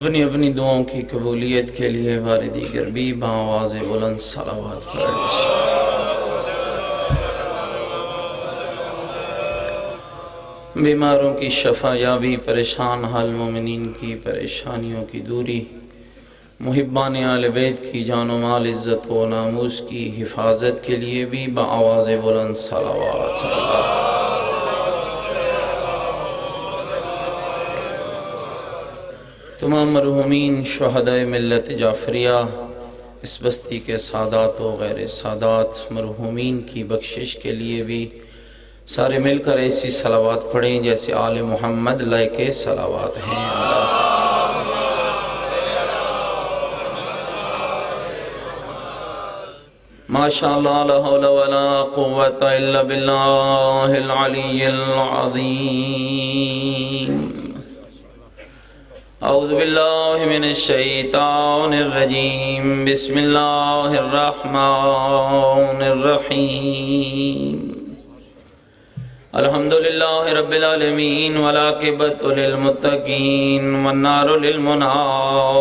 اپنی اپنی دعاؤں کی قبولیت کے لیے والدی گربی بآواز بلند صلوات بیماروں کی شفا یابی، پریشان حال مومنین کی پریشانیوں کی دوری، محبان آل بیت کی جان و مال عزت و ناموس کی حفاظت کے لیے بھی بآواز بلند صلوات تمام مرحومین شہدائے ملت جعفریہ، اس بستی کے سادات و غیر سادات مرحومین کی بخشش کے لیے بھی سارے مل کر ایسی صلوات پڑھیں جیسے آل محمد لائق صلوات ہیں۔ ماشاءاللہ لا حول ولا قوة الا باللہ العلی العظیم۔ اعوذ باللہ من الشیطان الرجیم، بسم اللہ الرحمن الرحیم۔ الحمدللہ رب العالمین والعاقبۃ للمتقین والنار للمنافقین،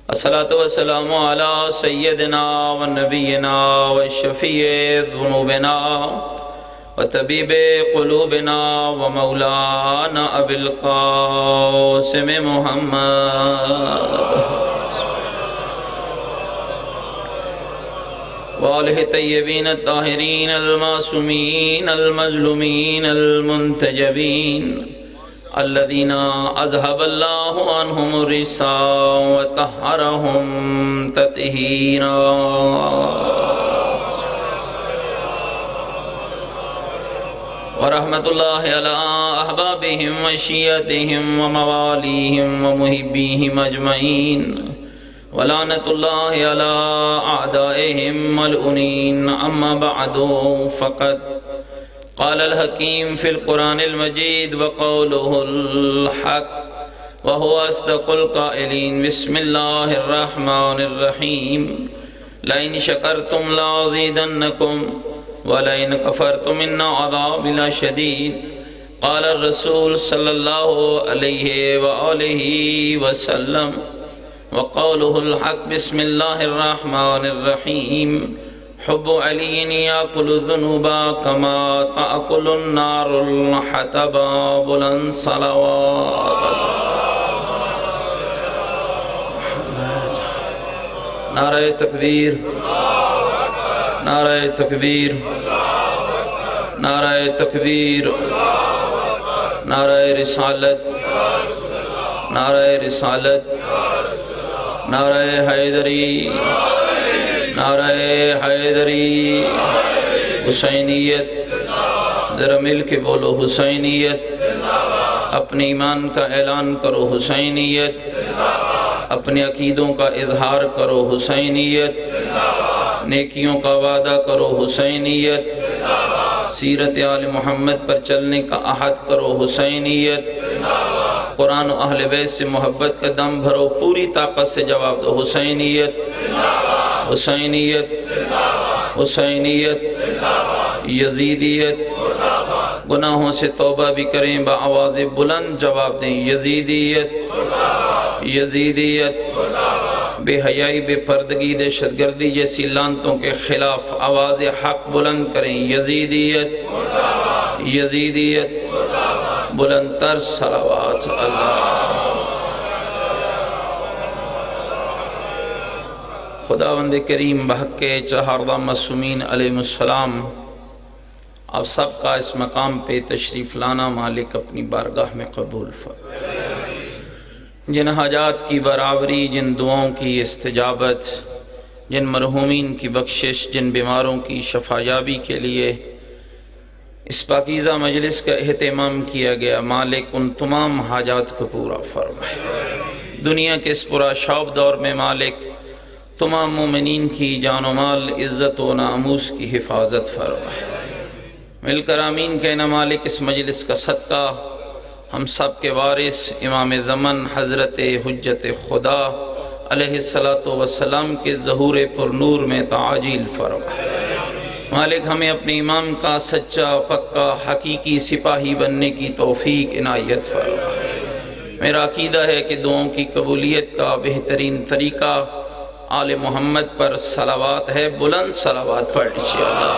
الصلاۃ والسلام علی سیدنا ونبینا وشفیع ذنوبنا وطبیب قلوبنا ومولانا ابی القاسم محمد وآلہ طیبین الطاہرین المعصومین المظلومین المنتجبین الذین اذہب اللہ عنہم الرجس وطہرہم تطہیرا۔ ورحمت اللہ علی احبابہم وشیعتہم وموالیہم ومحبیہم اجمعین، ولعنت اللہ علی اعدائہم ملعونین۔ اما بعد فقد قال الحکیم فی القرآن المجید وقولہ الحق وہو اصدق القائلین۔ بسم اللہ الرحمن الرحیم۔ لئن شکرتم لازیدنکم وَلَئِنْ كَفَرْتُمْ إِنَّ عَذَابِي لَشَدِيدٌ۔ قال الرسول صلی اللہ علیہ وآلہ وسلم وقولہ الحق۔ بسم اللہ الرحمن الرحیم۔ حب علی یاکل الذنوب کما تأکل النار الحطب۔ بلند صلوات۔ نعرہ تکبیر، نعرہ تکبیر، نعرہ تکبیر، نعرہ رسالت، نعرہ رسالت، نعرہ حیدری، نعرہ حیدری، حسینیت، ذرا مل کے بولو حسینیت، اپنے ایمان کا اعلان کرو حسینیت، اپنے عقیدوں کا اظہار کرو حسینیت، نیکیوں کا وعدہ کرو حسینیت، سیرت آل محمد پر چلنے کا عہد کرو حسینیت، قرآن و اہل بیت سے محبت کا دم بھرو، پوری طاقت سے جواب دو حسینیت، حسینیت، حسینیت، یزیدیت۔ گناہوں سے توبہ بھی کریں، بآواز بلند جواب دیں یزیدیت، یزیدیت۔ بے حیائی، بے پردگی، دہشت گردی جیسی لعنتوں کے خلاف آواز حق بلند کریں یزیدیت، یزیدیت۔ بلند تر صلوات اللہ۔ خداوند کریم بحق چہاردہ معصومین علیہ السلام، آپ سب کا اس مقام پہ تشریف لانا مالک اپنی بارگاہ میں قبول فرمائے۔ جن حاجات کی برابری، جن دعاؤں کی استجابت، جن مرحومین کی بخشش، جن بیماروں کی شفا یابی کے لیے اس پاکیزہ مجلس کا اہتمام کیا گیا، مالک ان تمام حاجات کو پورا فرمائے۔ دنیا کے اس پورا شوب دور میں مالک تمام مومنین کی جان و مال، عزت و ناموس کی حفاظت فرمائے۔ مل کر آمین کہنا مالک۔ اس مجلس کا صدقہ ہم سب کے وارث امام زمن حضرت حجت خدا علیہ السلام کے ظہور پر نور میں تعاجیل فرمائے۔ مالک ہمیں اپنے امام کا سچا پکا حقیقی سپاہی بننے کی توفیق عنایت فرما۔ میرا عقیدہ ہے کہ دعاؤں کی قبولیت کا بہترین طریقہ آل محمد پر صلوات ہے. بلند صلوات پڑھ لیجیے. اللہ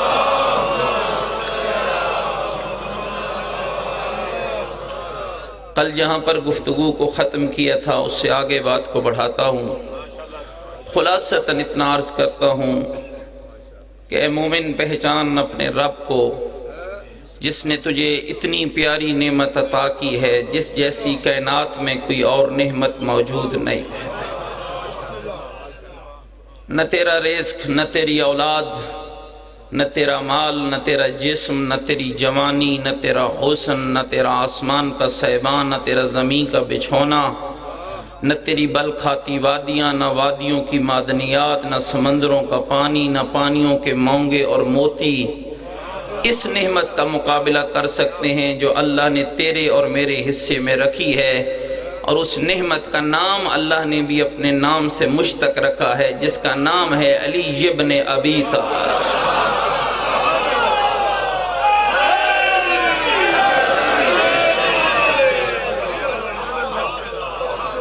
کل جہاں پر گفتگو کو ختم کیا تھا اس سے آگے بات کو بڑھاتا ہوں. خلاصتاً اتنا عرض کرتا ہوں کہ اے مومن پہچان اپنے رب کو جس نے تجھے اتنی پیاری نعمت عطا کی ہے جس جیسی کائنات میں کوئی اور نعمت موجود نہیں ہے. نہ تیرا رزق، نہ تیری اولاد، نہ تیرا مال، نہ تیرا جسم، نہ تیری جوانی، نہ تیرا حسن، نہ تیرا آسمان کا سیبان، نہ تیرا زمین کا بچھونا، نہ تیری بل کھاتی وادیاں، نہ وادیوں کی معدنیات، نہ سمندروں کا پانی، نہ پانیوں کے مونگے اور موتی اس نعمت کا مقابلہ کر سکتے ہیں جو اللہ نے تیرے اور میرے حصے میں رکھی ہے. اور اس نعمت کا نام اللہ نے بھی اپنے نام سے مشتق رکھا ہے جس کا نام ہے علی ابن ابی طالب.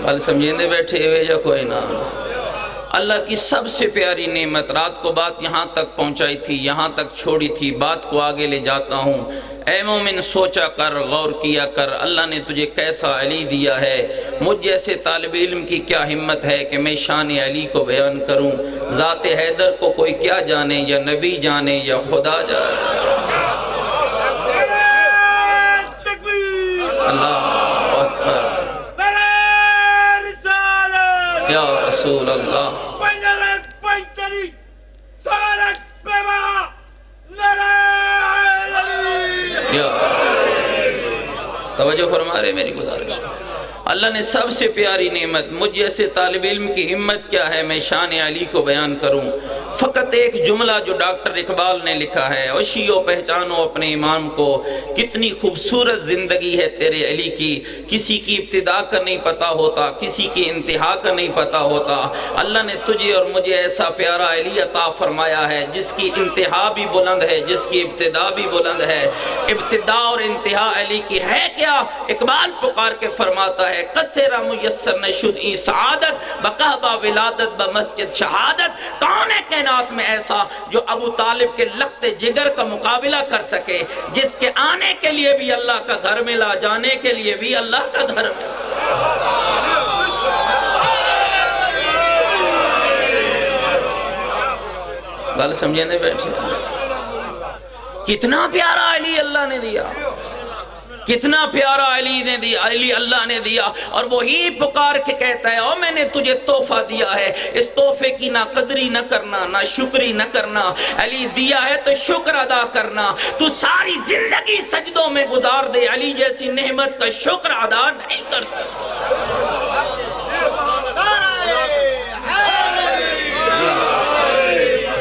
بل سمجھیں بیٹھے ہوئے یا کوئی نہ. اللہ کی سب سے پیاری نعمت. رات کو بات یہاں تک پہنچائی تھی، یہاں تک چھوڑی تھی، بات کو آگے لے جاتا ہوں. اے مومن سوچا کر، غور کیا کر، اللہ نے تجھے کیسا علی دیا ہے. مجھ جیسے طالب علم کی کیا ہمت ہے کہ میں شان علی کو بیان کروں. ذات حیدر کو کوئی کیا جانے، یا نبی جانے یا خدا جانے. اللہ اکبر یا رسول اللہ. توجہ فرما رہے میری گزارش. اللہ نے سب سے پیاری نعمت، مجھ جیسے طالب علم کی ہمت کیا ہے میں شان علی کو بیان کروں. فقط ایک جملہ جو ڈاکٹر اقبال نے لکھا ہے، اوشیو پہچانو اپنے امام کو، کتنی خوبصورت زندگی ہے تیرے علی کی. کسی کی ابتدا کا نہیں پتا ہوتا، کسی کی انتہا کا نہیں پتا ہوتا. اللہ نے تجھے اور مجھے ایسا پیارا علی عطا فرمایا ہے جس کی انتہا بھی بلند ہے، جس کی ابتدا بھی بلند ہے. ابتدا اور انتہا علی کی ہے کیا؟ اقبال پکار کے فرماتا ہے قصرہ میسر نشد ای سعادت بقہبہ ولادت بمسجد شہادت. کون ہے کائنات میں ایسا جو ابو طالب کے لخت جگر کا مقابلہ کر سکے، جس کے آنے کے لیے بھی اللہ کا گھر ملا، جانے کے لیے بھی اللہ کا گھر ملا. گل سمجھے نہیں بیٹھے. کتنا پیارا علی اللہ نے دیا، کتنا پیارا علی نے دیا، علی اللہ نے دیا. اور وہی پکار کے کہتا ہے او میں نے تجھے تحفہ دیا ہے، اس تحفے کی نہ قدری نہ کرنا، نہ شکری نہ کرنا. علی دیا ہے تو شکر ادا کرنا. تو ساری زندگی سجدوں میں گزار دے، علی جیسی نعمت کا شکر ادا نہیں کر سکتا.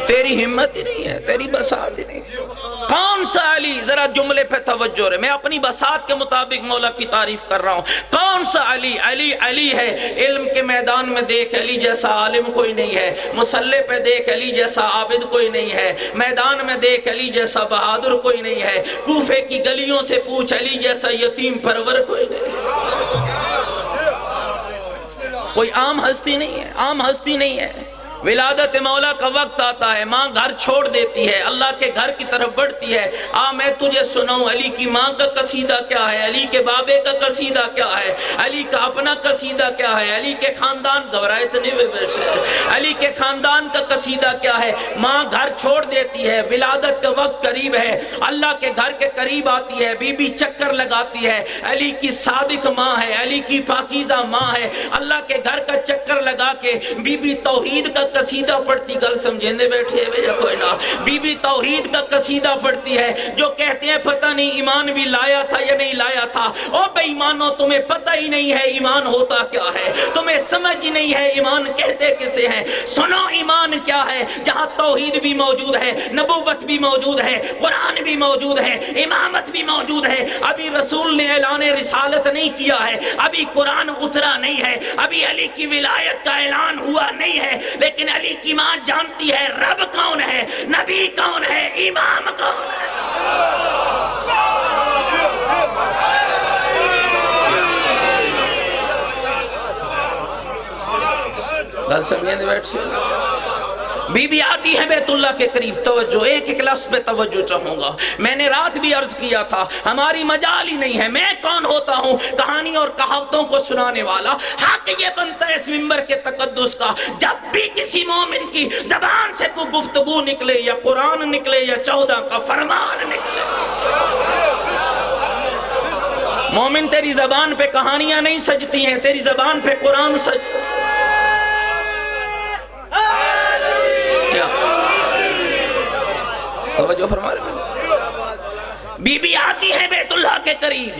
تیری ہمت ہی نہیں ہے، تیری بساط ہی نہیں. کون سا علی؟ ذرا جملے پہ توجہ رہے. میں اپنی بساط کے مطابق مولا کی تعریف کر رہا ہوں. کون سا علی؟ علی علی ہے. علم کے میدان میں دیکھ علی جیسا عالم کوئی نہیں ہے. مصلی پہ دیکھ علی جیسا عابد کوئی نہیں ہے. میدان میں دیکھ علی جیسا بہادر کوئی نہیں ہے. کوفے کی گلیوں سے پوچھ علی جیسا یتیم پرور کوئی نہیں ہے. کوئی عام ہستی نہیں ہے، عام ہستی نہیں ہے. ولادت مولا کا وقت آتا ہے، ماں گھر چھوڑ دیتی ہے، اللہ کے گھر کی طرف بڑھتی ہے. میں تجھے سناؤں علی کی ماں کا قصیدہ کیا ہے، علی کے بابے کا قصیدہ کیا ہے، علی کا اپنا قصیدہ کیا ہے، علی کے خاندان گھبرائے تو نہیں بیٹھے، علی کے خاندان کا قصیدہ کیا ہے. ماں گھر چھوڑ دیتی ہے، ولادت کا وقت قریب ہے، اللہ کے گھر کے قریب آتی ہے، بی بی چکر لگاتی ہے. علی کی صادق ماں ہے، علی کی پاکیزہ ماں ہے. اللہ کے گھر کا چکر لگا کے بی بی توحید کا قصیدہ پڑھتی. گل سمجھنے بیٹھے ہوئے یا کوئی نہ. بی بی توحید کا قصیدہ پڑھتی ہے. جو کہتے ہیں پتہ نہیں ایمان بھی لایا تھا یا نہیں لایا تھا. او بے ایمانو تمہیں پتہ ہی نہیں ہے ایمان ہوتا کیا ہے، تمہیں سمجھ ہی نہیں ہے ایمان کہتے کسے ہیں. سنو ایمان کیا ہے. جہاں توحید بھی موجود ہے، نبوت بھی موجود ہے، قرآن بھی موجود ہے، امامت بھی موجود ہے. ابھی رسول نے اعلان رسالت نہیں کیا ہے، ابھی قرآن اترا نہیں ہے، ابھی علی کی ولایت کا اعلان ہوا نہیں ہے. لیکن علی کی ماں جانتی ہے رب کون ہے، نبی کون ہے، امام کون ہے. گل سمجھیں دے بیٹھے بی بی آتی ہے بیت اللہ کے قریب، توجہ ایک ایک لفظ پہ توجہ چاہوں گا۔ میں نے رات بھی عرض کیا تھا ہماری مجال ہی نہیں ہے، میں کون ہوتا ہوں کہانی اور کہاوتوں کو سنانے والا؟ حق یہ بنتا ہے اس منبر کے تقدس کا، جب بھی کسی مومن کی زبان سے کوئی گفتگو نکلے یا قرآن نکلے یا 14 کا فرمان نکلے، مومن تیری زبان پہ کہانیاں نہیں سجتی ہیں، تیری زبان پہ قرآن سجتا ہے۔ توجہ فرما رہے بی بی آتی ہے بیت اللہ کے قریب،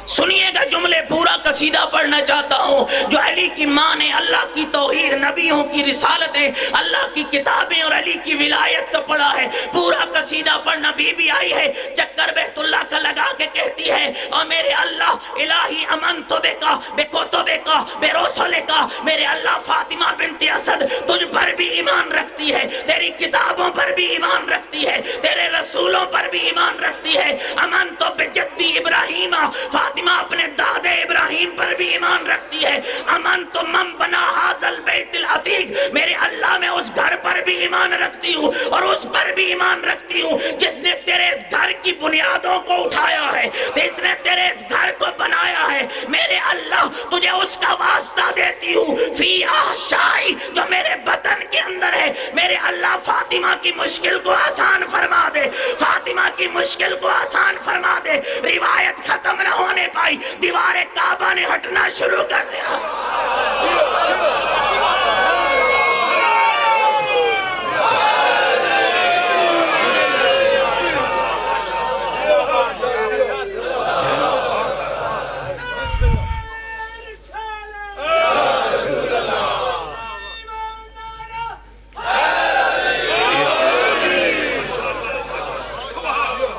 سنیے گا جملے پورا قصیدہ پڑھنا چاہتا ہوں جو علی کی ماں نے اللہ کی توحید، نبیوں کی رسالتیں، اللہ کی کتابیں اور علی کی ولایت کا پڑھا ہے، پورا قصیدہ پڑھنا۔ بی بی آئی ہے چکر بیت اللہ کا لگا کے کہتی ہے اور میرے اللہ الہی امنتو بکا بکتبکا برسلکا، میرے اللہ فاطمہ بنت اسد تجھ پر بھی ایمان رکھتی ہے، تیری کتابوں پر بھی ایمان رکھتی ہے، تیرے رسولوں پر بھی ایمان رکھتی ہے۔ امنتو بجدی ابراہیم، فاطمہ اپنے دادے ابراہیم پر بھی ایمان رکھتی ہے۔ امن تو من بنا حاضل بیت العتیق، میرے اللہ میں اس گھر پر بھی ایمان رکھتی ہوں اور اس پر بھی ایمان رکھتی ہوں جس نے تیرے اس گھر کی بنیادوں کو اٹھایا ہے، جس نے تیرے اس گھر کو بنایا ہے۔ میرے اللہ تجھے اس کا واسطہ دیتی ہوں فی احشائی، جو میرے بطن کے اندر ہے۔ میرے اللہ فاطمہ کی مشکل کو آسان فرما دے، فاطمہ کی مشکل کو آسان فرما دے۔ روایت ختم نہ ہونے پائی، دیوار کعبہ نے ہٹنا شروع کر دیا۔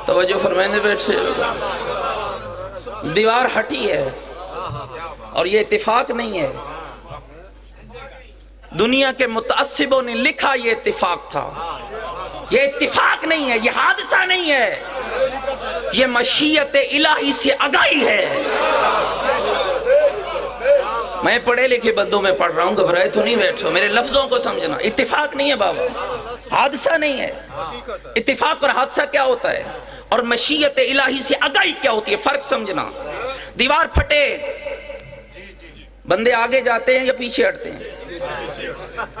توجہ فرمائنے بیٹھے، دیوار ہٹی ہے اور یہ اتفاق نہیں ہے، دنیا کے متعصبوں نے لکھا یہ اتفاق تھا، یہ اتفاق نہیں ہے، یہ حادثہ نہیں ہے، یہ مشیت الہی سے آگاہی ہے۔ میں پڑھے لکھے بندوں میں پڑھ رہا ہوں، گھبرائے تو نہیں بیٹھو، میرے لفظوں کو سمجھنا۔ اتفاق نہیں ہے بابا، حادثہ نہیں ہے۔ اتفاق اور حادثہ کیا ہوتا ہے اور مشیت الہی سے آگاہی کیا ہوتی ہے، فرق سمجھنا۔ دیوار پھٹے، بندے آگے جاتے ہیں یا پیچھے ہٹتے ہیں؟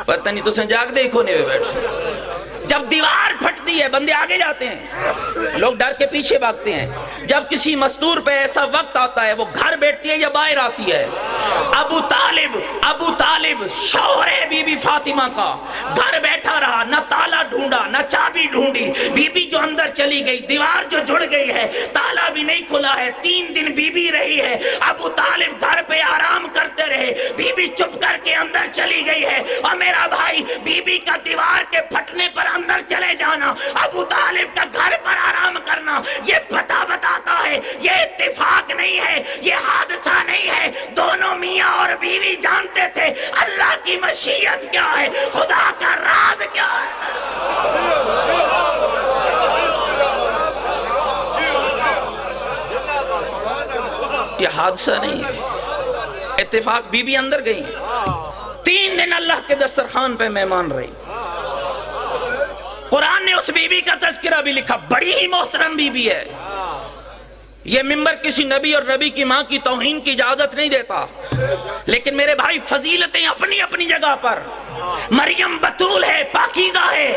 پتہ نہیں، تو سن جاگ دے کونے میں بیٹھے۔ جب دیوار پھٹتی ہے بندے آگے جاتے ہیں، لوگ ڈر کے پیچھے بھاگتے ہیں۔ جب کسی مستور پہ ایسا وقت آتا ہے وہ گھر بیٹھتی ہے یا باہر آتی ہے؟ ابو طالب شوہر بی بی فاطمہ کا گھر بیٹھا رہا، نہ تالا ڈھونڈا نہ چابی ڈھونڈی۔ بی بی جو اندر چلی گئی، دیوار جو جڑ گئی ہے، تالا بھی نہیں کھلا ہے، 3 دن بی بی رہی ہے۔ ابو طالب گھر پہ آرام کرتے رہے، بی بی چپ کر کے اندر چلی گئی ہے۔ اور میرا بھائی، بی بی کا دیوار کے پھٹنے پر اندر چلے جانا، ابو طالب کا گھر پر آرام کرنا، یہ پتہ بتاتا ہے یہ اتفاق نہیں ہے، یہ حادثہ نہیں ہے۔ دونوں میاں اور بیوی جانتے تھے اللہ کی مشیت کیا ہے، خدا کا راز کیا ہے۔ یہ حادثہ نہیں ہے، اتفاق۔ بی بی اندر گئی، 3 دن اللہ کے دسترخوان پہ مہمان رہی۔ قرآن نے اس بی بی کا تذکرہ بھی لکھا، بڑی ہی محترم بی بی ہے۔ یہ منبر کسی نبی اور نبی کی ماں کی توہین کی اجازت نہیں دیتا، لیکن میرے بھائی فضیلتیں اپنی اپنی جگہ پر۔ مریم بطول ہے، پاکیزہ ہے،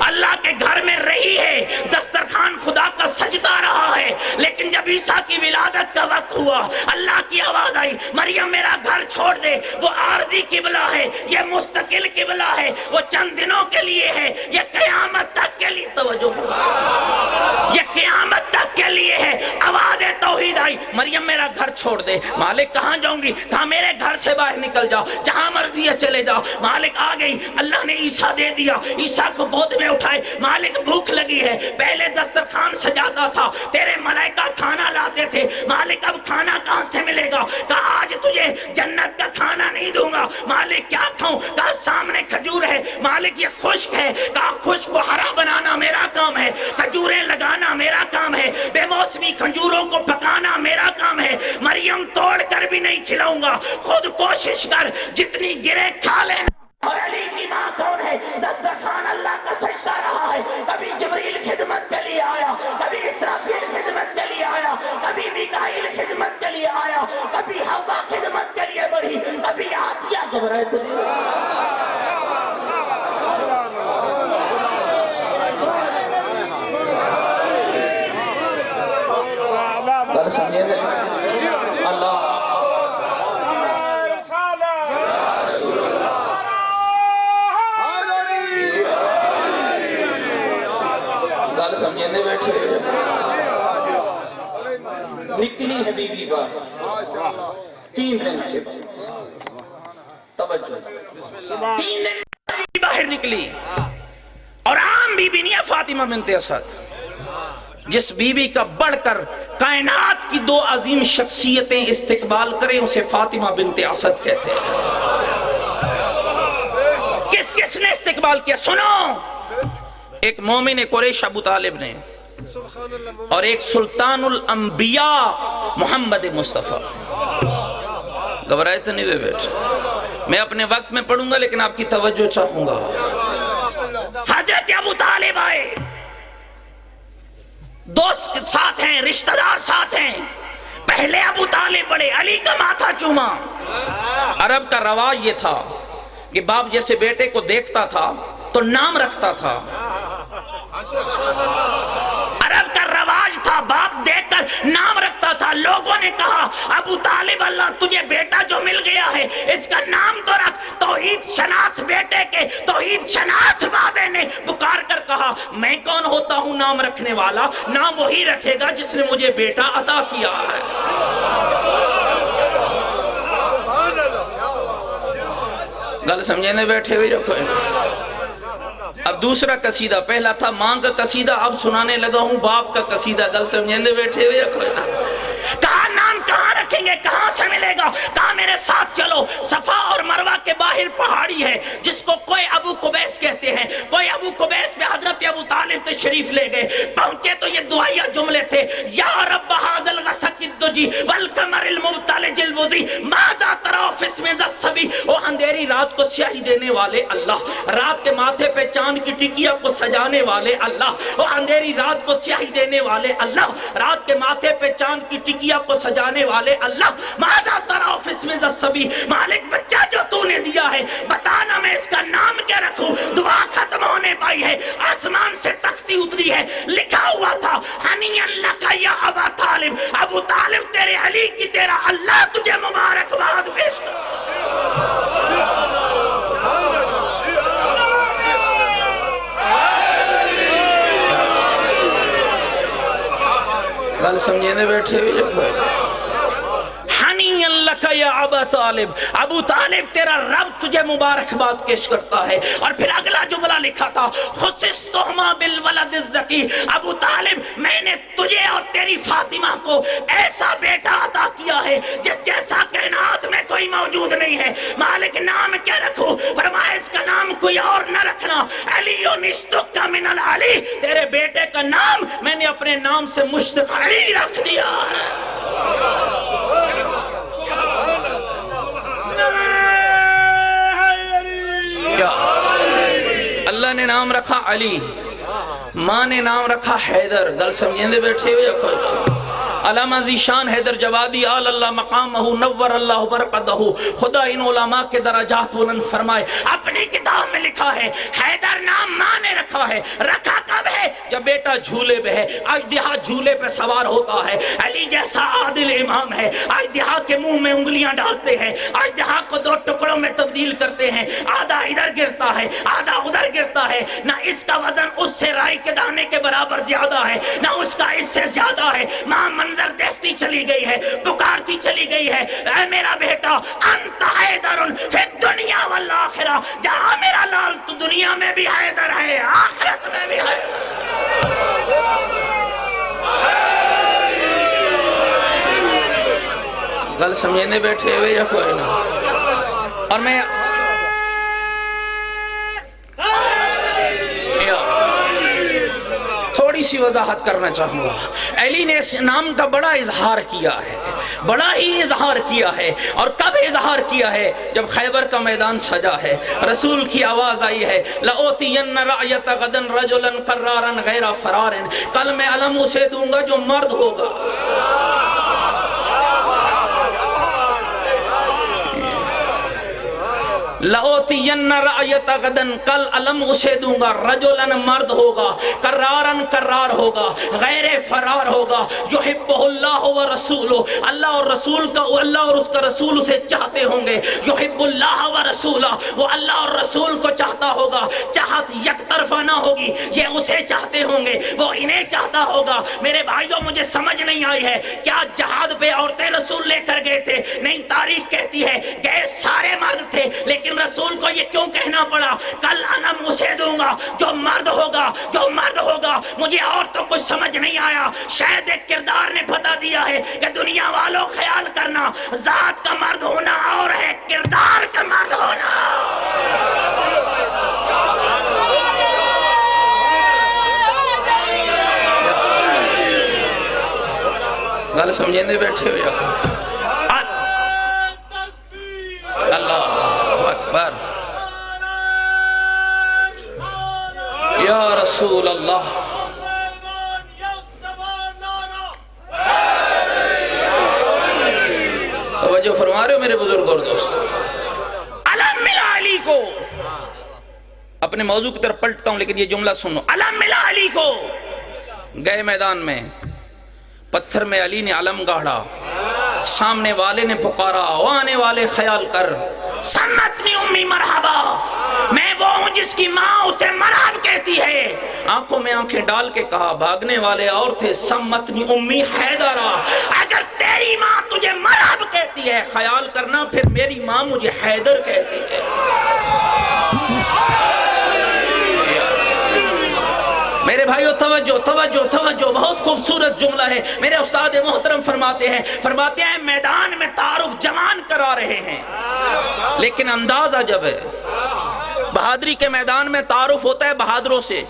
اللہ کے گھر میں رہی ہے، دسترخوان خدا کا سجدہ رہا ہے۔ لیکن جب عیسیٰ کی ولادت کا وقت ہوا، اللہ کی آواز آئی، مریم میرا گھر چھوڑ دے۔ وہ عارضی قبلہ ہے، یہ مستقل قبلہ ہے، وہ چند دنوں کے لیے ہے، یہ قیامت تک کے لیے۔ توجہ، یہ قیامت تک کے لیے ہے۔ آواز توحید آئی، مریم میرا گھر چھوڑ دے۔ مالک کہاں جاؤں گی؟ کہا میرے گھر سے باہر نکل جاؤ، جہاں مرضی ہے چلے جاؤ۔ مالک آ گئی، اللہ نے عیسیٰ دے دیا، عیسیٰ کو گود میں اٹھائے۔ مالک بھوک لگی ہے، پہلے دسترخوان سجاتا تھا، تیرے ملائکہ کھانا لاتے تھے، مالک اب کھانا کہاں سے ملے گا؟ کہا آج تجھے جنت کا کھانا نہیں دوں گا۔ مالک کیا کھاؤں؟ کہا سامنے کھجور ہے۔ مالک یہ خشک ہے۔ کہا خشک کو ہرا بنانا میرا کام ہے، کھجوریں لگانا میرا کام ہے، بے موسمی کھجوروں کو پکانا میرا کام ہے۔ مریم توڑ کر بھی نہیں کھلاؤں گا، خود کوشش کر، جتنی گرے کھا لینا۔ گھبرائے تو نہیں؟ گل سمجھے اللہ گل سمجھے بیٹھے نکلی ہے بی بی باہر 3 دن کے بعد توجہ 3 دن بی باہر نکلی اور عام بی بی نہیں ہے فاطمہ بنت اسد جس بی بی کا بڑھ کر کائنات کی 2 عظیم شخصیتیں استقبال کریں اسے فاطمہ بنت اسد کہتے ہیں کس کس نے استقبال کیا سنو ایک مومن قریش ابو طالب نے اور ایک سلطان الانبیاء محمد مصطفیٰ گھبرائے تو نہیں بیٹھ میں اپنے وقت میں پڑھوں گا لیکن آپ کی توجہ چاہوں گا حضرت ابو طالب آئے دوست ساتھ ہیں رشتہ دار ساتھ ہیں پہلے ابو طالب بڑے علی کا ماتھا چوما عرب کا رواج یہ تھا کہ باپ جیسے بیٹے کو دیکھتا تھا تو نام رکھتا تھا عرب کا رواج تھا باپ دیکھ کر نام رکھتا تھا لوگوں نے کہا ابو طالب اللہ تجھے بیٹا جو مل گیا ہے اس کا نام تو رکھ توحید شناس بیٹے کے توحید شناس بابے نے پکار کر کہا میں کون ہوتا ہوں نام رکھنے والا نام وہی رکھے گا جس نے مجھے بیٹا عطا کیا ہے گل سمجھنے بیٹھے ہوئے جو کوئی اب دوسرا قصیدہ پہلا تھا ماں کا قصیدہ اب سنانے لگا ہوں باپ کا قصیدہ گل سمجھنے بیٹھے ہوئے کوئی کہاں نام کہاں رکھیں گے کہاں سے ملے گا کہاں میرے ساتھ چلو صفا اور مروہ کے باہر پہاڑی ہے جس کو کوئی ابو قبیس کہتے ہیں کوئی ابو قبیس پہ حضرت ابو طالب تشریف لے گئے پہنچے تو یہ دعائیہ جملے تھے یا رب حاضل غسق الدجی والکمر المبتلج البضی ماذا تراف اسم زصبی وہ اندھیری رات کو سیاہی دینے والے اللہ رات کے ماتھے پہ چاند کی ٹکیا کو سجانے والے اللہ وہ اندھیری رات کو سیاہی دینے والے اللہ رات کے ماتھے پہ چاند کی ٹکیا کو سجانے والے اللہ ماذا تراف اسم زصبی مالک بچہ جو تو نے دیا ہے بتانا میں اس کا نام کیا رکھوں دعا ختم ہونے پائی ہے آسمان سے تختی اتری ہے لکھا ہوا تھا ہنی اللہ کا یا ابا طالب ابو طالب تیرے علی کی تیرا اللہ تجھے مبارکباد پیش گل سمجھنے بیٹھے ہوئے ہنی اللہ کا یا ابا طالب ابو طالب تیرا رب تجھے مبارکباد پیش کرتا ہے اور پھر اگلا جملہ لکھا تھا خصصتہما بالولد الذکی ابو طالب میں نے تجھے اور تیری فاطمہ کو ایسا بیٹا عطا کیا ہے جس جیسا کائنات میں کوئی موجود نہیں ہے مالک نام کیا رکھو فرمایا اس کا نام کوئی اور نہ رکھنا علی نشتک من العلی تیرے بیٹے کا نام میں نے اپنے نام سے مشتق علی رکھ دیا ہے اللہ نے نام رکھا علی ماں نے نام رکھا حیدر گل سمجھیں بیٹھے ہوئے علامہ ذیشان حیدر جوادی آل اللہ مقامہ نور اللہ برقدہ خدا ان علماء کے درجات بلند فرمائے اپنی کتاب میں لکھا ہے حیدر نام ماں نے رکھا ہے رکھا کب ہے جب بیٹا جھولے پہ ہے اژدہا جھولے پہ سوار ہوتا ہے علی جیسا عادل امام ہے اژدہا کے منہ میں انگلیاں ڈالتے ہیں اژدہا کو 2 ٹکڑوں میں تبدیل کرتے ہیں آدھا ادھر گرتا ہے آدھا ادھر گرتا ہے نہ اس کا وزن اس سے رائی کے دانے کے برابر زیادہ ہے نہ اس کا اس سے زیادہ ہے ماں منظر دیکھتی چلی گئی ہے پکارتی چلی گئی ہے اے میرا بیٹا انت حیدر فی الدنیا والآخرہ جہاں میرا لال تو دنیا میں بھی حیدر ہے آخرت میں بھی حیدر گل سمجھنے بیٹھے ہوئے یا کوئی نہ اور میں تھوڑی سی وضاحت کرنا چاہوں گا علی نے اس نام کا بڑا اظہار کیا ہے بڑا ہی اظہار کیا ہے اور کب اظہار کیا ہے جب خیبر کا میدان سجا ہے رسول کی آواز آئی ہے لَأُوتِيَنَّ رَعْيَةَ غَدًا رَجُلًا قَرَّارًا غَيْرَ فَرَارٍ کل میں علم اسے دوں گا جو مرد ہوگا لَأُوتِيَنَّ رَأْيَتَ غَدًا، کل علم اسے دوں گا، رجلن مرد ہوگا، کرارن کرار ہوگا، غیر فرار ہوگا، یحبہ اللہ و رسولہ، اللہ اور رسول کا، اللہ اور اس کا رسول اسے چاہتے ہوں گے، یحب اللہ و رسولہ، وہ اللہ اور رسول کو چاہتا ہوگا، چاہت یک طرفہ نہ ہوگی، یہ اسے چاہتے ہوں گے، وہ انہیں چاہتا ہوگا۔ میرے بھائیوں مجھے سمجھ نہیں آئی ہے کیا جہاد پہ عورتیں رسول لے کر گئے تھے؟ نہیں، تاریخ کہتی ہے گئے سارے مرد تھے، لیکن رسول کو یہ کیوں کہنا پڑا کل علم اسے دوں گا جو مرد ہوگا، جو مرد ہوگا؟ مجھے اور تو کچھ سمجھ نہیں آیا، شاید ایک کردار نے بتا دیا ہے کہ دنیا والوں خیال کرنا ذات کا مرد ہونا اور ہے کردار کا مرد ہونا۔ گل سمجھیں دے بیٹھے ہو یا اللہ اکبر یا رسول اللہ۔ توجہ فرما رہے ہو میرے بزرگ اور دوست؟ علم ملا علی کو، اپنے موضوع کی طرف پلٹتا ہوں لیکن یہ جملہ سنو، علم ملا علی کو، گئے میدان میں، پتھر میں علی نے علم گاڑا، سامنے والے نے پکارا، آنے والے خیال کر، سمتنی امی مرحبا، میں وہ ہوں جس کی ماں اسے مرحب کہتی ہے۔ آنکھوں میں آنکھیں ڈال کے کہا، بھاگنے والے اور تھے، سمتنی امی حیدرہ، اگر تیری ماں تجھے مرحب کہتی ہے خیال کرنا پھر میری ماں مجھے حیدر کہتی ہے۔ میرے بھائیو توجہ توجہ توجہ، بہت خوبصورت جملہ ہے۔ میرے استاد محترم فرماتے ہیں میدان میں تعارف جوان کرا رہے ہیں لیکن انداز عجب ہے۔ بہادری کے میدان میں تعارف ہوتا ہے بہادروں سے،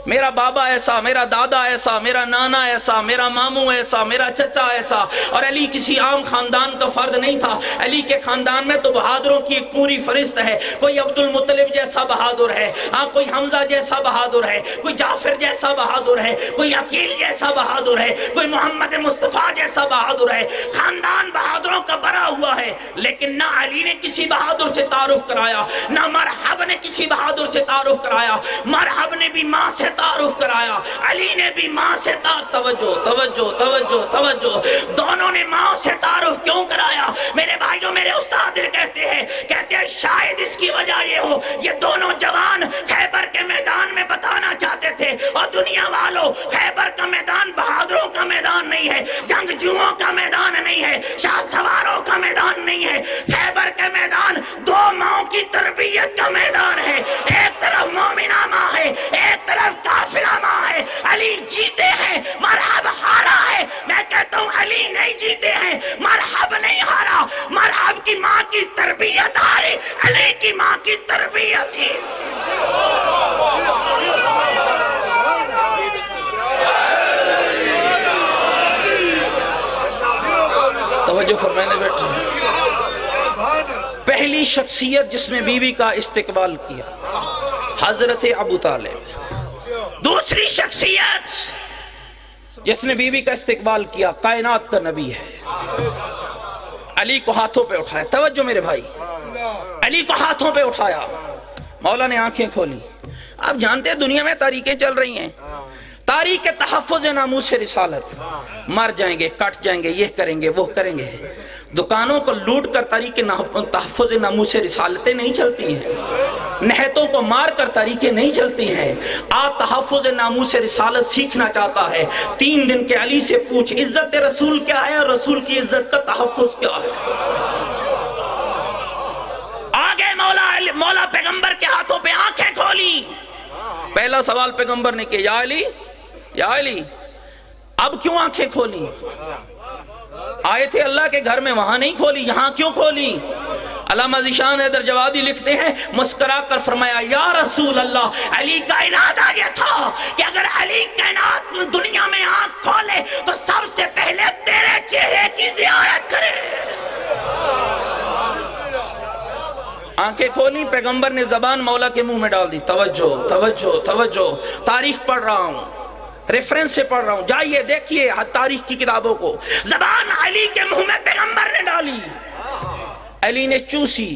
میرا بابا ایسا، میرا دادا ایسا، میرا نانا ایسا، میرا ماموں ایسا، میرا چچا ایسا۔ اور علی کسی عام خاندان کا فرد نہیں تھا، علی کے خاندان میں تو بہادروں کی ایک پوری فہرست ہے۔ کوئی عبد المطلب جیسا بہادر ہے، ہاں کوئی حمزہ جیسا بہادر ہے، کوئی جعفر جیسا بہادر ہے، کوئی عقیل جیسا بہادر ہے، کوئی محمد مصطفیٰ جیسا بہادر ہے۔ خاندان بہادروں کا بھرا ہوا ہے، لیکن نہ علی نے کسی بہادر سے تعارف کرایا، نہ مرحب نے کسی بہادر سے تعارف کرایا۔ مرحب نے بھی ماں سے تعارف کرایا، علی نے بھی ماں سے توجہ توجہ توجہ توجہ، دونوں نے ماں سے تعارف کیوں کرایا؟ میرے بھائیوں میرے استاد کہتے ہیں شاید اس کی وجہ یہ ہو یہ دونوں جوان خیبر کے میدان میں بتانا چاہتے تھے، اور دنیا والوں خیبر کا میدان بہادروں کا میدان نہیں ہے، جنگجوؤں کا میدان نہیں ہے، شاہ سواروں کا میدان نہیں ہے، خیبر کے میدان دو ماؤں کی تربیت کا میدان ہے۔ ایک طرف مومنہ ماں ہے، ایک طرف کافرہ ماں ہے۔ علی جیتے ہیں، مرحب ہارا ہے۔ میں کہتا ہوں علی نہیں جیتے ہیں، مرحب نہیں ہارا، مرحب کی ماں کی تربیت ہاری، علی کی ماں کی تربیت ہی۔ توجہ فرمائنے بیٹھے، پہلی شخصیت جس نے بیوی کا استقبال کیا حضرت ابو طالب، دوسری شخصیت جس نے بیوی کا استقبال کیا کائنات کا نبی ہے، علی کو ہاتھوں پہ اٹھایا۔ توجہ میرے بھائی، علی کو ہاتھوں پہ اٹھایا، مولا نے آنکھیں کھولی۔ آپ جانتے ہیں دنیا میں تاریخیں چل رہی ہیں، تاریخ تحفظ ناموس رسالت، مر جائیں گے، کٹ جائیں گے، یہ کریں گے وہ کریں گے۔ دکانوں کو لوٹ کر تاریخ تحفظ ناموس رسالتیں نہیں چلتی ہیں، نہتوں کو مار کر تاریخیں نہیں چلتی ہیں۔ تحفظ ناموس رسالت سیکھنا چاہتا ہے 3 دن کے علی سے پوچھ عزت رسول کیا ہے اور رسول کی عزت کا تحفظ کیا ہے۔ آگے مولا پیغمبر کے ہاتھوں پہ آنکھیں کھولی۔ پہلا سوال پیغمبر نے کیا، یا علی اب کیوں آنکھیں کھولی؟ آئے تھے اللہ کے گھر میں، وہاں نہیں کھولی، یہاں کیوں کھولی؟ علامہ ذیشان حیدر جوادی لکھتے ہیں، مسکرا کر فرمایا یا رسول اللہ، علی کا ارادہ یہ تھا کہ اگر علی کائنات دنیا میں آنکھ کھولے تو سب سے پہلے تیرے چہرے کی زیارت کرے۔ آنکھیں کھولی، پیغمبر نے زبان مولا کے منہ میں ڈال دی۔ توجہ توجہ توجہ، تاریخ پڑھ رہا ہوں، ریفرنس سے پڑھ رہا ہوں، جائیے دیکھیے تاریخ کی کتابوں کو۔ زبان علی کے منہ میں پیغمبر نے ڈالی، علی نے چوسی،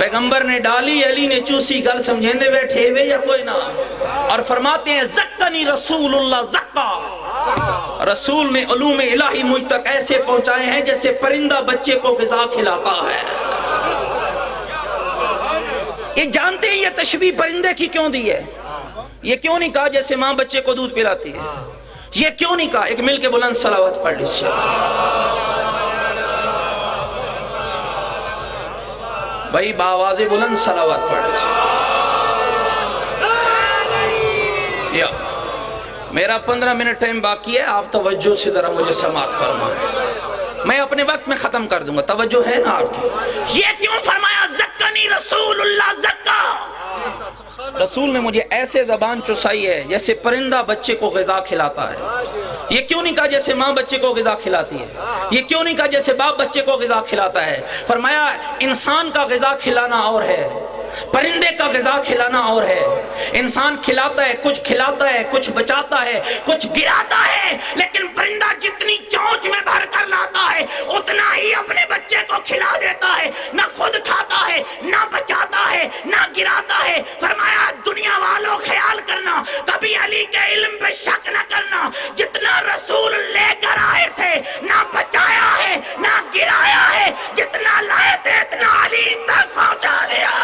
پیغمبر نے ڈالی، علی نے چوسی، گل سمجھیں دے بیٹھے ہوئے یا کوئی نہ. اور فرماتے ہیں زکانی رسول اللہ زکا، رسول نے علوم الہی مجھ تک ایسے پہنچائے ہیں جیسے پرندہ بچے کو غذا کھلاتا ہے. یہ جانتے ہیں یہ تشبیہ پرندے کی کیوں دی ہے؟ یہ کیوں نہیں کہا جیسے ماں بچے کو دودھ پلاتی ہے؟ یہ کیوں نہیں کہا؟ ایک مل کے بلند صلوات پڑھ لیجیے. بھائی بآواز بلند صلوات پڑھ لیجیے. یا میرا 15 منٹ ٹائم باقی ہے، آپ توجہ سے ذرا مجھے سماعت فرمائیں، میں اپنے وقت میں ختم کر دوں گا. توجہ ہے نا آپ کی؟ یہ کیوں فرمایا زکانی رسول اللہ زکا؟ رسول نے مجھے ایسے زبان چسائی ہے جیسے پرندہ بچے کو غذا کھلاتا ہے. یہ کیوں نہیں کہا جیسے ماں بچے کو غذا کھلاتی ہے؟ یہ کیوں نہیں کہا جیسے باپ بچے کو غذا کھلاتا ہے؟ فرمایا انسان کا غذا کھلانا اور ہے، پرندے کا غذا کھلانا اور ہے. انسان کھلاتا ہے، کچھ کھلاتا ہے، کچھ بچاتا ہے، کچھ گراتا ہے، لیکن پرندہ جتنی چونچ میں بھر کر لاتا ہے اتنا ہی اپنے بچے کو کھلا دیتا ہے. نہ خود کھاتا ہے، نہ بچاتا ہے، نہ گراتا ہے. فرمایا دنیا والوں خیال کرنا، کبھی علی کے علم پہ شک نہ کرنا. جتنا رسول لے کر آئے تھے نہ بچایا ہے نہ گرایا ہے، جتنا لائے تھے اتنا علی تک پہنچا دیا.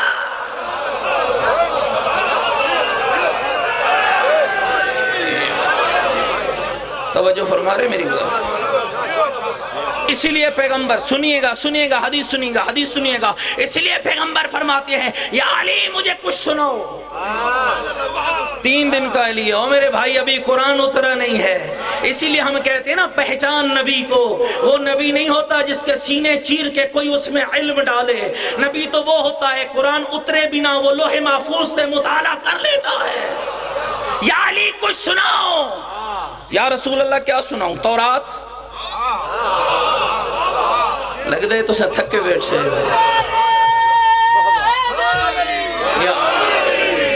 توجہ فرما رہے میری بات؟ اسی لیے پیغمبر سنیے گا حدیث سنیے گا حدیث سنیے گا. اس لیے پیغمبر فرماتے ہیں یا علی مجھے کچھ سنو. 3 دن کا علی ہے میرے بھائی، ابھی قرآن اترا نہیں ہے. اسی لیے ہم کہتے ہیں نا پہچان نبی کو. وہ نبی نہیں ہوتا جس کے سینے چیر کے کوئی اس میں علم ڈالے. نبی تو وہ ہوتا ہے قرآن اترے بنا وہ لوح محفوظ سے مطالعہ کر لیتا ہے. یا علی کچھ سناؤ. یا رسول اللہ کیا سناؤں؟ تورات لگ دے تو سے تھکے بیٹھے.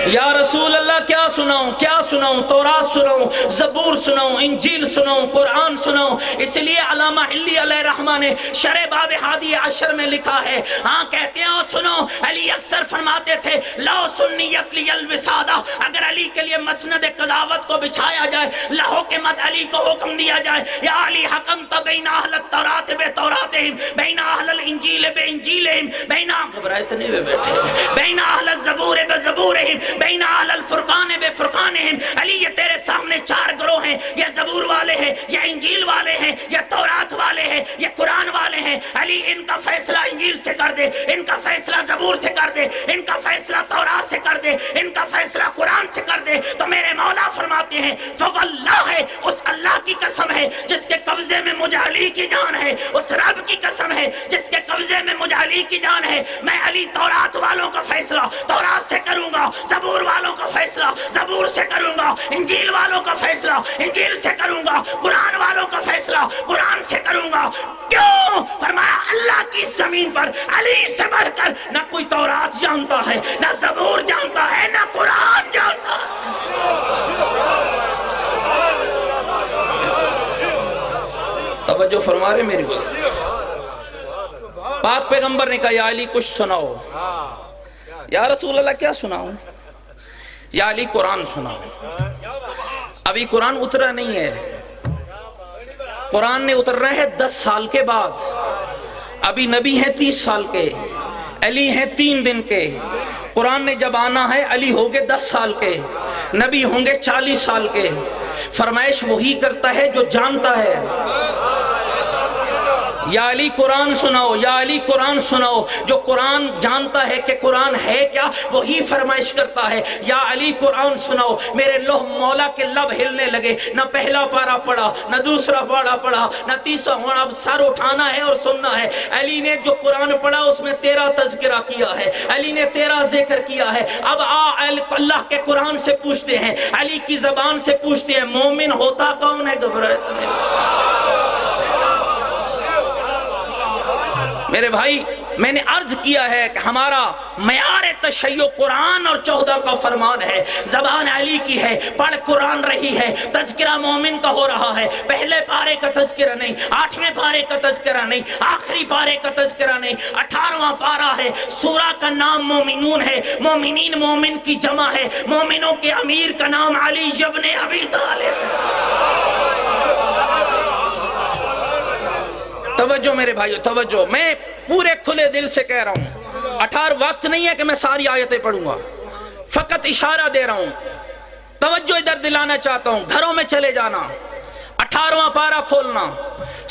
یا رسول اللہ کیا سناؤں؟ تورات سناؤں، زبور سناؤں، انجیل سناؤں، قرآن سناؤں. اس لیے علامہ حلی علیہ رحمہ نے شرح باب ہادی عشر میں لکھا ہے. ہاں کہتے ہیں اور سنو، علی اکثر فرماتے تھے لو سنیت لی الوسادہ، اگر علی کے لیے مسند قضاوت کو بچھایا جائے، لہو کے مد علی کو حکم دیا جائے یا علی حکمت بین اہل التورات بتوراتہم، بین اہل الانجیل بانجیلہم، بین گھبرائے ہوئے بیٹھے، بین اہل الزبور بزبورہم، بین اہل الفرقان بفرقانہم. علی یہ تیرے سامنے 4 گروہ ہیں، یہ زبور والے ہیں، یہ انجیل والے ہیں، یہ تورات والے ہیں، یہ قرآن والے ہیں. علی ان کا فیصلہ انجیل سے کر دے، ان کا فیصلہ زبور سے کر دے، ان کا فیصلہ تورات سے کر دے، ان کا فیصلہ قرآن سے کر دے. تو میرے مولا فرماتے ہیں فواللہ ہے، اس اللہ کی قسم ہے جس کے قبضے میں مجھ علی کی جان ہے، اس رب کی قسم ہے جس کے قبضے میں مجھ علی کی جان ہے. میں علی تورات والوں کا فیصلہ تورات سے کروں گا، زبور والوں کا فیصلہ زبور سے کروں گا، انجیل والوں کا فیصلہ انجیل سے کروں گا، قرآن والوں کا فیصلہ قرآن سے کروں گا. کیوں؟ فرمایا اللہ کی زمین پر علی سے بڑھ کر نہ کوئی تورات جانتا ہے، نہ زبور جانتا ہے، نہ قرآن جانتا ہے. توجہ فرما رہے میری بات؟ پاک پیغمبر نے کہا یا علی کچھ سناؤ. یا رسول اللہ کیا سناؤں؟ یا علی قرآن سناؤ. ابھی قرآن اترا نہیں ہے، قرآن نے اترنا ہے 10 سال کے بعد. ابھی نبی ہیں 30 سال کے، علی ہیں 3 دن کے. قرآن نے جب آنا ہے علی ہوگے 10 سال کے، نبی ہوں گے 40 سال کے. فرمائش وہی کرتا ہے جو جانتا ہے. یا علی قرآن سناؤ، یا علی قرآن سناؤ. جو قرآن جانتا ہے کہ قرآن ہے کیا وہی فرمائش کرتا ہے یا علی قرآن سناؤ. میرے لوح مولا کے لب ہلنے لگے، نہ پہلا پارا پڑھا، نہ دوسرا پارا پڑھا، نہ تیسرا. اب سر اٹھانا ہے اور سننا ہے. علی نے جو قرآن پڑھا اس میں تیرا تذکرہ کیا ہے، علی نے تیرا ذکر کیا ہے. اب اللہ کے قرآن سے پوچھتے ہیں، علی کی زبان سے پوچھتے ہیں مومن ہوتا کون ہے؟ گھبراہٹ میرے بھائی میں نے عرض کیا ہے کہ ہمارا معیار تشیع قرآن اور 14 کا فرمان ہے، زبان علی کی ہے، پڑھ قرآن رہی ہے، تذکرہ مومن کا ہو رہا ہے، پہلے پارے کا تذکرہ نہیں، 8ویں پارے کا تذکرہ نہیں، آخری پارے کا تذکرہ نہیں، 18واں پارہ ہے، سورہ کا نام مومنون ہے، مومنین مومن کی جمع ہے، مومنوں کے امیر کا نام علی ابن ابی طالب۔ توجہ میرے بھائیو، توجہ، میں پورے کھلے دل سے کہہ رہا ہوں، 18 وقت نہیں ہے کہ میں ساری آیتیں پڑھوں گا، فقط اشارہ دے رہا ہوں، توجہ ادھر دلانا چاہتا ہوں، گھروں میں چلے جانا، 18واں پارہ کھولنا،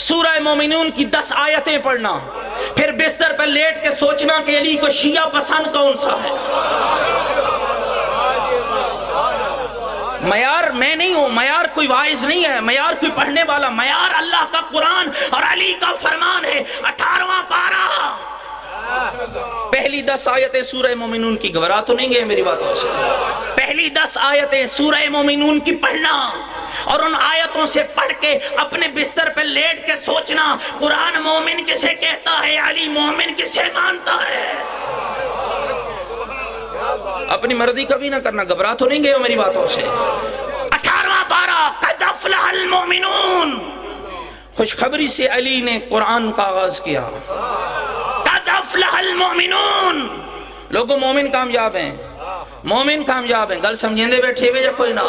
سورہ مومنون کی 10 آیتیں پڑھنا، پھر بستر پر لیٹ کے سوچنا کہ علی کو شیعہ پسند کون سا ہے۔ معیار میں نہیں ہوں، معیار کوئی واعظ نہیں ہے، معیار کوئی پڑھنے والا، معیار اللہ کا قرآن اور علی کا فرمان ہے۔ 18واں پارہ، پہلی 10 آیتیں سورہ مومنون کی، گھبرا تو نہیں گئے میری باتوں سے؟ پہلی 10 آیتیں سورہ مومنون کی پڑھنا اور ان آیتوں سے پڑھ کے اپنے بستر پہ لیٹ کے سوچنا قرآن مومن کسے کہتا ہے، علی مومن کسے مانتا ہے۔ اپنی مرضی کبھی نہ کرنا، گھبرا تو نہیں گئے ہو میری باتوں سے؟ 18واں پارہ، قد افلح المؤمنون، خوشخبری سے علی نے قرآن کا آغاز کیا۔ قد افلح المؤمنون، لوگوں مومن کامیاب ہیں، مومن کامیاب ہیں، گل سمجھیں دے بیٹھے ہوئے یا کوئی نہ؟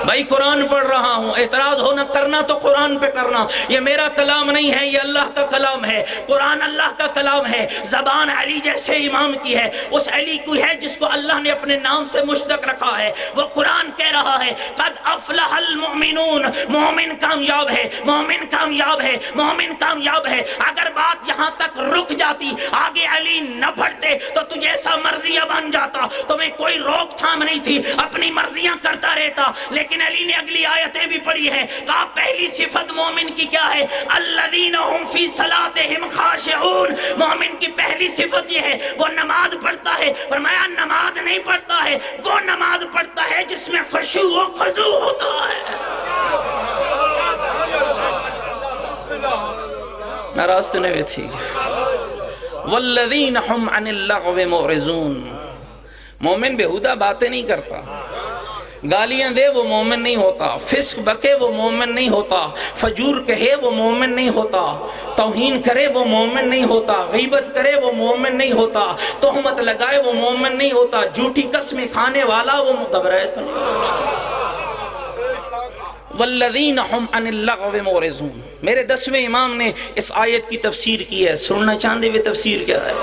بھائی قرآن پڑھ رہا ہوں، اعتراض ہونا کرنا تو قرآن پہ کرنا، یہ میرا کلام نہیں ہے، یہ اللہ کا کلام ہے، قرآن اللہ کا کلام ہے، زبان علی جیسے امام کی ہے، اس علی کو ہے جس کو اللہ نے اپنے نام سے مشتق رکھا ہے، وہ قرآن کہہ رہا ہے قد افلح المؤمنون، مومن کامیاب ہے، مومن کامیاب ہے، مومن کامیاب ہے۔ اگر بات یہاں تک رک جاتی، آگے علی نہ بڑھتے تو تو جیسا مرضیہ بن جاتا، تمہیں کوئی روک تھام نہیں تھی، اپنی مرضیاں کرتا رہتا، لیکن علی نے اگلی آیتیں بھی پڑھی ہیں، کہا پہلی صفت مومن کی کیا ہے؟ الذین هم فی صلاتہم خاشعون، مومن کی پہلی صفت یہ ہے وہ نماز پڑھتا ہے۔ فرمایا نماز نہیں پڑھتا ہے، وہ نماز پڑھتا ہے جس میں خشوع و خضوع ہوتا ہے۔ ناراض تو نہیں تھی؟ والذین هم عن اللغو معرضون، مومن بےہودہ باتیں نہیں کرتا، گالیاں دے وہ مومن نہیں ہوتا، فسق بکے وہ مومن نہیں ہوتا، فجور کہے وہ مومن نہیں ہوتا، توہین کرے وہ مومن نہیں ہوتا، غیبت کرے وہ مومن نہیں ہوتا، تہمت لگائے وہ مومن نہیں ہوتا، جھوٹی قسمیں کھانے والا وہ گھبرائے تو نہیں ہوتا۔ والذین هم عن اللغو معرضون، میرے 10ویں امام نے اس آیت کی تفسیر کی ہے، سننا چاندے ہوئے تفسیر کیا ہے؟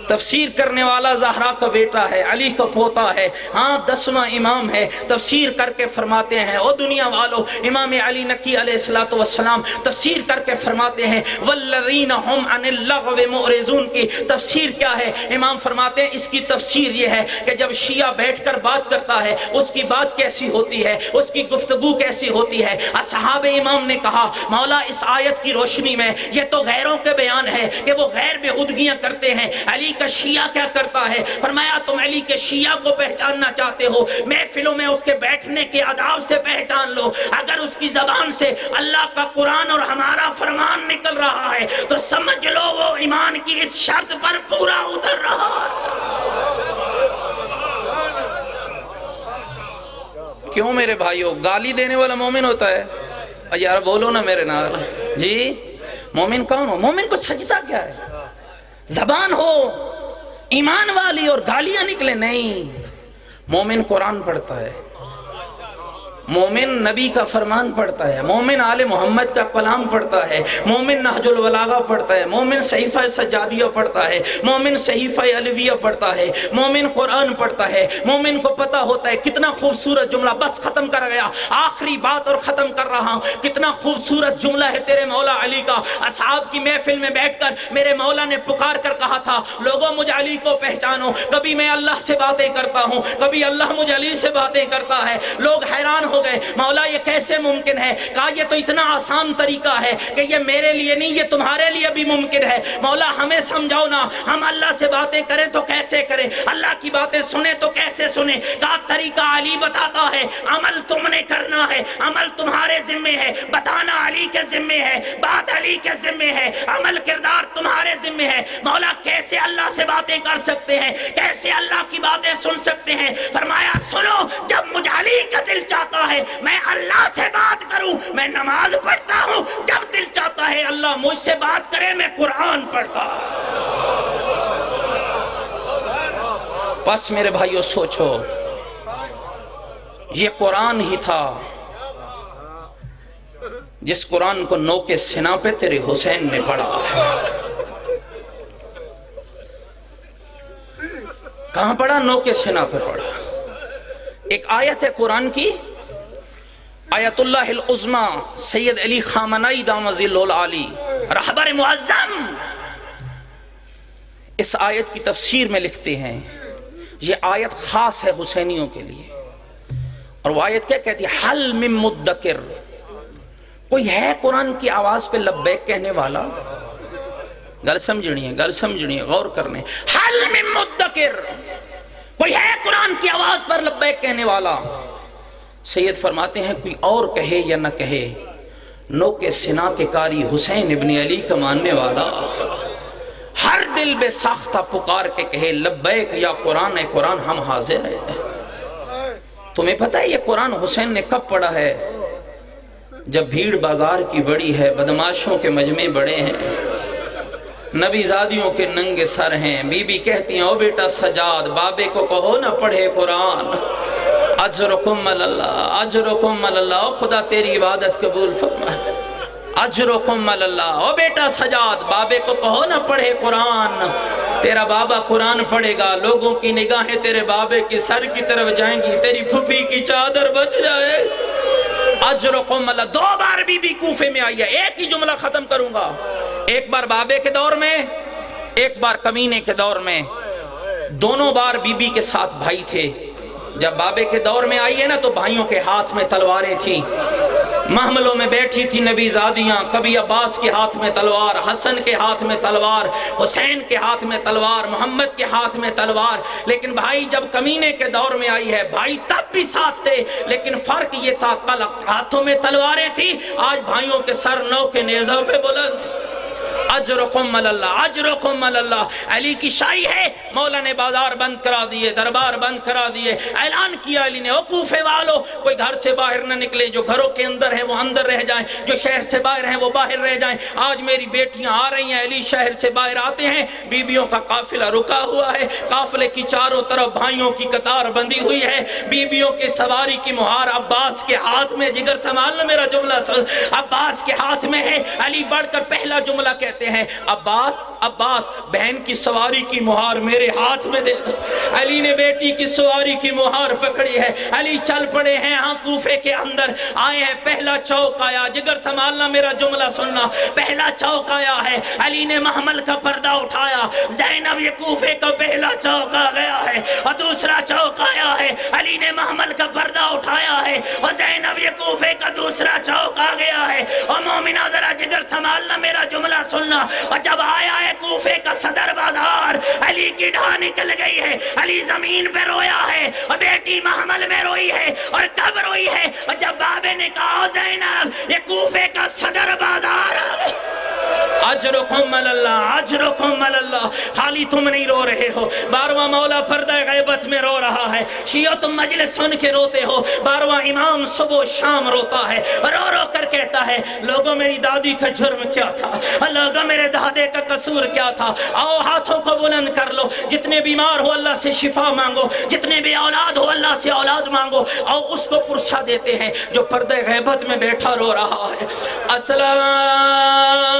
تفسیر کرنے والا زہرا کا بیٹا ہے، علی کا پوتا ہے، ہاں 10واں امام ہے، تفسیر کر کے فرماتے ہیں، او دنیا والو، امام علی نقی علیہ السلام تفسیر کر کے فرماتے ہیں والذین هم عن اللغو معرضون کی تفسیر کیا ہے؟ امام فرماتے ہیں اس کی تفسیر یہ ہے کہ جب شیعہ بیٹھ کر بات کرتا ہے اس کی بات کیسی ہوتی ہے، اس کی گفتگو کیسی ہوتی ہے۔ اصحاب امام نے کہا مولا اس آیت کی روشنی میں یہ تو غیروں کے بیان ہے کہ وہ غیر بےہودگیاں کرتے ہیں، علی کا شیعہ کیا کرتا ہے؟ فرمایا تم علی کے شیعہ کو پہچاننا چاہتے ہو، محفلوں میں اس کے بیٹھنے کے آداب سے پہچان لو، اگر اس کی زبان سے اللہ کا قرآن اور ہمارا فرمان نکل رہا ہے تو سمجھ لو وہ ایمان کی اس شرط پر پورا اتر رہا ہے۔ کیوں میرے بھائیو گالی دینے والا مومن ہوتا ہے؟ یار بولو نا میرے نال جی، مومن کون ہو؟ مومن کو سجدہ کیا ہے؟ زبان ہو ایمان والی اور گالیاں نکلے نہیں، مومن قرآن پڑھتا ہے، مومن نبی کا فرمان پڑھتا ہے، مومن آل محمد کا کلام پڑھتا ہے، مومن نہج البلاغہ پڑھتا ہے، مومن صحیفہ سجادیہ پڑھتا ہے، مومن صحیفہ علویہ پڑھتا ہے، مومن قرآن پڑھتا ہے، مومن کو پتا ہوتا ہے کتنا خوبصورت جملہ، بس ختم کر گیا، آخری بات اور ختم کر رہا ہوں، کتنا خوبصورت جملہ ہے تیرے مولا علی کا۔ اصحاب کی محفل میں بیٹھ کر میرے مولا نے پکار کر کہا تھا لوگوں مجھ علی کو پہچانو، کبھی میں اللہ سے باتیں کرتا ہوں، کبھی اللہ مجھ علی سے باتیں کرتا ہے، لوگ حیران ہو ہو گئے، مولا یہ کیسے ممکن ہے؟ کہا یہ تو اتنا آسان طریقہ ہے کہ یہ میرے لیے نہیں، یہ تمہارے لیے بھی ممکن ہے، مولا ہمیں سمجھاؤ نا، ہم اللہ سے باتیں کریں تو کیسے کریں، اللہ کی باتیں سنیں تو کیسے سنیں؟ کہا طریقہ علی بتاتا ہے، عمل تم نے کرنا ہے، عمل تمہارے ذمے ہے، بتانا علی کے ذمے ہے، بات علی کے ذمے ہے، عمل کردار تمہارے ذمے ہے۔ مولا کیسے اللہ سے باتیں کر سکتے ہیں، کیسے اللہ کی باتیں سن سکتے ہیں؟ فرمایا سنو، جب مجھ علی کا دل چاہتا ہے میں اللہ سے بات کروں، میں نماز پڑھتا ہوں، جب دل چاہتا ہے اللہ مجھ سے بات کرے میں قرآن پڑھتا ہوں۔ بس میرے بھائیو سوچو، یہ قرآن ہی تھا جس قرآن کو نو کے سنا پہ تیرے حسین نے پڑھا ہے۔ کہاں پڑھا؟ نو کے سنا پہ پڑھا۔ ایک آیت ہے قرآن کی، آیت اللہ العظمی سید علی خامنائی دامت ظلہ العالی رہبر معظم، اس آیت کی تفسیر میں لکھتے ہیں یہ آیت خاص ہے حسینیوں کے لیے، اور وہ آیت کیا کہتی ہے؟ حل من مدکر، کوئی ہے قرآن کی آواز پہ لبیک کہنے والا؟ گل سمجھنی ہے، غور کرنے۔ حل من مدکر، کوئی ہے قرآن کی آواز پر لبیک کہنے والا؟ سید فرماتے ہیں کوئی اور کہے یا نہ کہے، نو کے سنا کے کاری حسین ابن علی کا ماننے والا ہر دل بے ساختہ پکار کے کہے لبیک یا قرآن، اے قرآن ہم حاضر ہیں۔ تمہیں پتہ ہے یہ قرآن حسین نے کب پڑھا ہے؟ جب بھیڑ بازار کی بڑی ہے، بدماشوں کے مجمع بڑے ہیں، نبی زادیوں کے ننگے سر ہیں، بی بی کہتی ہیں او بیٹا سجاد بابے کو کہو نہ پڑھے قرآن، اجرکم اللہ، اجرکم اللہ، خدا تیری عبادت قبول فرمائے، اجرکم اللہ، او بیٹا سجاد بابے کو کہو نہ پڑھے قرآن، تیرا بابا قرآن پڑھے گا، لوگوں کی نگاہیں تیرے بابے کی سر کی طرف جائیں گی، تیری پھپھی کی چادر بچ جائے۔ اجرکم اللہ، دو بار بی بی کوفے میں آئی ہے، ایک ہی جملہ ختم کروں گا، ایک بار بابے کے دور میں، ایک بار کمینے کے دور میں، دونوں بار بی بی کے ساتھ بھائی تھے۔ جب بابے کے دور میں آئی ہے نا تو بھائیوں کے ہاتھ میں تلواریں تھیں، محملوں میں بیٹھی تھی نبی زادیاں، کبھی عباس کے ہاتھ میں تلوار، حسن کے ہاتھ میں تلوار، حسین کے ہاتھ میں تلوار، محمد کے ہاتھ میں تلوار۔ لیکن بھائی جب کمینے کے دور میں آئی ہے، بھائی تب بھی ساتھ تھے، لیکن فرق یہ تھا کل ہاتھوں میں تلواریں تھی، آج بھائیوں کے سر نو کے نیزوں پہ بلند۔ اجرکم اللہ، اجرکم اللہ، علی کی شاہی ہے، مولا نے بازار بند کرا دیے، دربار بند کرا دیے، اعلان کیا علی نے، او کوفے والو کوئی گھر سے باہر نہ نکلے، جو گھروں کے اندر ہیں وہ اندر رہ جائیں، جو شہر سے باہر ہیں وہ باہر رہ جائیں۔ آج میری بیٹیاں آ رہی ہیں، علی شہر سے باہر آتے ہیں، بیویوں کا قافلہ رکا ہوا ہے، قافلے کی چاروں طرف بھائیوں کی قطار بندی ہوئی ہے، بیویوں کے سواری کی مہار عباس کے ہاتھ میں، جگر سنبھالنا میرا جملہ سن، عباس کے ہاتھ میں ہے۔ علی بڑھ کر پہلا جملہ کہتے ہیں عباس، عباس بہن کی سواری کی مہار میرے ہاتھ میں دے دو۔ علی نے بیٹی کی سواری کی مہار پکڑی ہے، علی چل پڑے ہیں، ہاں کوفے کے اندر آئے ہیں، پہلا چوک آیا، جگر سنبھالنا میرا جملہ سننا، پہلا چوک آیا ہے، علی نے محمل کا پردہ اٹھایا، زینب یہ کوفے کا پہلا چوک آ گیا ہے، اور دوسرا چوک آیا ہے، علی نے محمل کا پردہ اٹھایا ہے، اور زینب یہ کوفے کا دوسرا چوک آ گیا ہے۔ اور مومنہ ذرا جگر سنبھالنا میرا جملہ سننا، اور جب آیا ہے کوفے کا صدر بازار، علی کی ڈھا نکل گئی ہے، علی زمین پہ رویا ہے، اور بیٹی محمل میں روئی ہے، اور کب روئی ہے؟ اور جب بابے نے کہا زینب یہ کوفے کا صدر بازار آ گیا۔ اجرکم اللہ، اجرکم اللہ، خالی تم نہیں رو رہے ہو، بارواں مولا پردہ غیبت میں رو رہا ہے، شیعہ تم مجلس سن کے روتے ہو، بارواں امام صبح و شام روتا ہے، رو رو کر کہتا ہے لوگوں میری دادی کا جرم کیا تھا، لوگوں میرے دادے کا قصور کیا تھا، آؤ ہاتھوں کو بلند کر لو، جتنے بیمار ہو اللہ سے شفا مانگو، جتنے بے اولاد ہو اللہ سے اولاد مانگو، آؤ اس کو پرسہ دیتے ہیں جو پردہ غیبت میں بیٹھا رو رہا ہے۔ السلام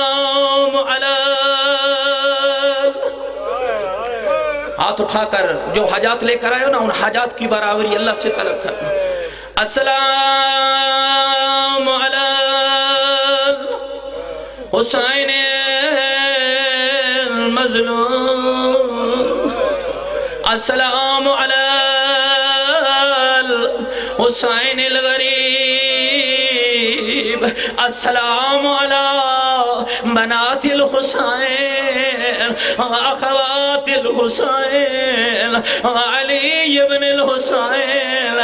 ہاتھ اٹھا کر جو حاجات لے کر آئے ہو نا، ان حاجات کی برابری اللہ سے طلب کرنا۔ السلام علی حسین المظلوم، السلام علی حسین الغریب، غریب السلام علی بنات الحسین اخوات الحسین علی ابن الحسین.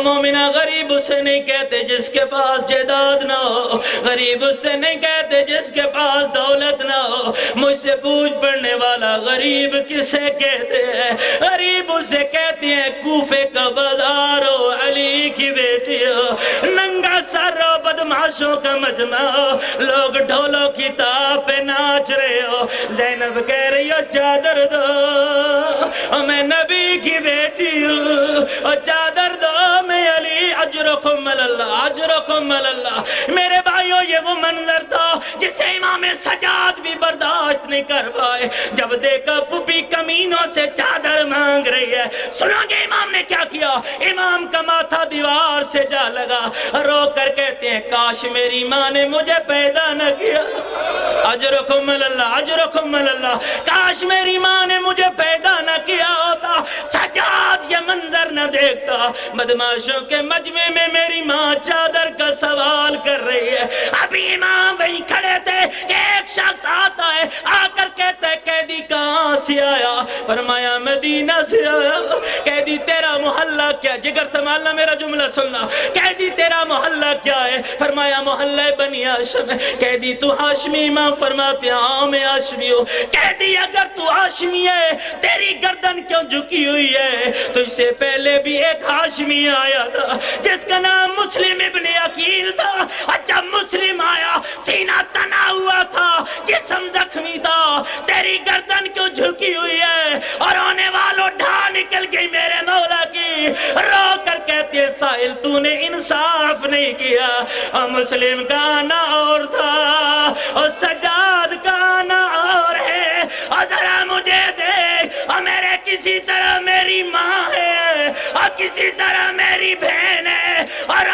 مومنہ غریب اسے نہیں کہتے جس کے پاس جائیداد نہ ہو، غریب اسے نہیں کہتے جس کے پاس دولت نہ ہو. مجھ سے پوچھ پڑھنے والا غریب کسے کہتے ہیں؟ غریب اسے کہتے ہیں کوفے کا بازار ہو، علی کی بیٹی ہو، ننگا سر ہو، بدماشوں کا مجمع ہو، لوگ ڈھولوں کی تاپ پہ ناچ رہے ہو، زینب کہہ رہی ہو چادر دو میں نبی کی بیٹی ہوں، اور چادر دو میں علی اجرکم اللہ اجرکم اللہ. میرے بھائیو یہ وہ منظر تھا جسے امام سجاد بھی برداشت نہیں کر پائے جب دیکھا پپی کمینوں سے چادر مانگ رہی ہے. سنو گے امام نے کیا کیا؟ امام کا ماتھا دیوار سے جا لگا، رو کر کہتے ہیں کاش میری ماں نے مجھے پیدا نہ کیا. اجرکم اللہ اجرکم اللہ. کاش میری ماں نے مجھے پیدا نہ کیا ہوتا، سجاد یہ منظر نہ دیکھتا. بدماشوں کے مجمع میں میری ماں چادر کا سوال کر رہی ہے. ابھی امام وہیں کھڑے تھے کہ ایک شخص آتا ہے، آ کر کہتا ہے قیدی کہاں سے آیا؟ فرمایا مدینہ سے آیا. قیدی تیرا محلہ کیا؟ جگر سنبھالنا میرا جملہ سننا. قیدی تیرا محلہ کیا ہے؟ فرمایا محلہ بنی ہاشم ہے. قیدی تو ہاشمی؟ امام فرماتے ہیں ہاں میں ہاشمی ہوں. قیدی اگر تو ہاشمی ہے تیری گردن کیوں جھکی ہوئی ہے؟ تو اس سے پہلے بھی ایک ہاشمی آیا تھا جس کا نام مسلم ابن عقیل تھا، اور جب مسلم آیا سینہ تنا ہوا تھا، جسم زخمی تھا. تیری گردن کیوں جھکی ہوئی ہے؟ اور ہونے والوں ڈھا نکل گئی میرے مولا کی. رو کر کہتے ہیں سائل تو نے انصاف نہیں کیا. اور مسلم کا آنا اور تھا اور سجاد کا آنا اور ہے. اور ذرا مجھے دیکھ، اور میرے کسی طرح میری ماں ہے اور کسی طرح میری بہن ہے، اور